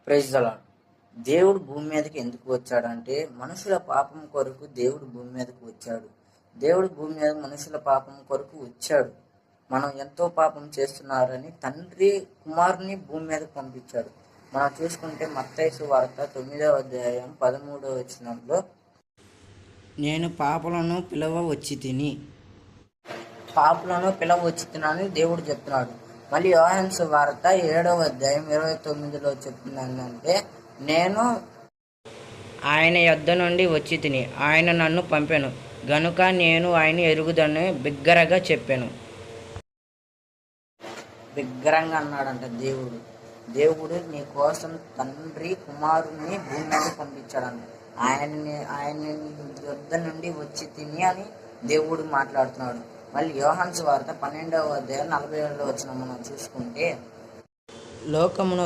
Praise the lord. దేవుడు భూమి మీదకి ఎందుకు వచ్చాడంటే మనుషుల పాపం కొరకు దేవుడు భూమి మీదకి వచ్చాడు. దేవుడు భూమి మీద మనుషుల పాపం కొరకు వచ్చాడు. మనం ఎంతో పాపం చేస్తున్నారని తండ్రి కుమారుని భూమి మీదకి పంపించాడు. మనం చూసుకుంటే మత్తయి సువార్త 9వ అధ్యాయం 13వ వచనంలో, నేను పాపులను పిలవ వచ్చి తినని దేవుడు చెప్తున్నాడు. మళ్ళీ యోహాను సువార్త 7వ అధ్యాయం 29లో చెప్తుంది ఏంటంటే, నేను ఆయన యొద్ద నుండి వచ్చి తిని ఆయన నన్ను పంపెను గనుక నేను ఆయన ఎరుగుదని బిగ్గరగా చెప్పాను. బిగ్గరంగా అన్నాడంట దేవుడు. దేవుడు నీ కోసం తండ్రి కుమారుని భూమి మీద పంపించాడంట. ఆయన యొద్ద నుండి వచ్చి తిని అని దేవుడు మాట్లాడుతున్నాడు. మళ్ళీ యోహాను సువార్త 12వ అధ్యాయం 47లో వచ్చిన మనం చూసుకుంటే, లోకమును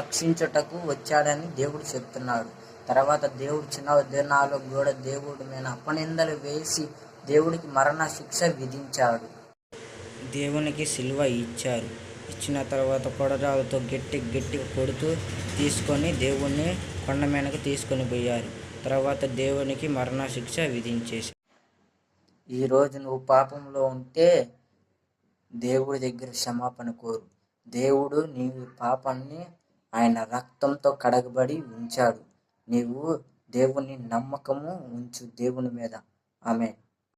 రక్షించుటకు వచ్చాడని దేవుడు చెప్తున్నాడు. తర్వాత దేవుడు చిన్న దినాల్లో కూడా దేవుడి మీద అపనిందలు వేసి దేవుడికి మరణ శిక్ష విధించాడు. దేవునికి సిలువ ఇచ్చిన తర్వాత కొడరాలతో గట్టి కొడుతూ తీసుకొని దేవుణ్ణి కొండ మీదకి తీసుకొని పోయారు. తర్వాత దేవునికి మరణ శిక్ష విధించేసి, ఈరోజు నువ్వు పాపంలో ఉంటే దేవుడి దగ్గర క్షమాపణ కోరు. దేవుడు నీ పాపాన్ని ఆయన రక్తంతో కడగబడి ఉంచాడు. నీవు దేవుని నమ్మకము ఉంచు దేవుని మీద. ఆమేన్.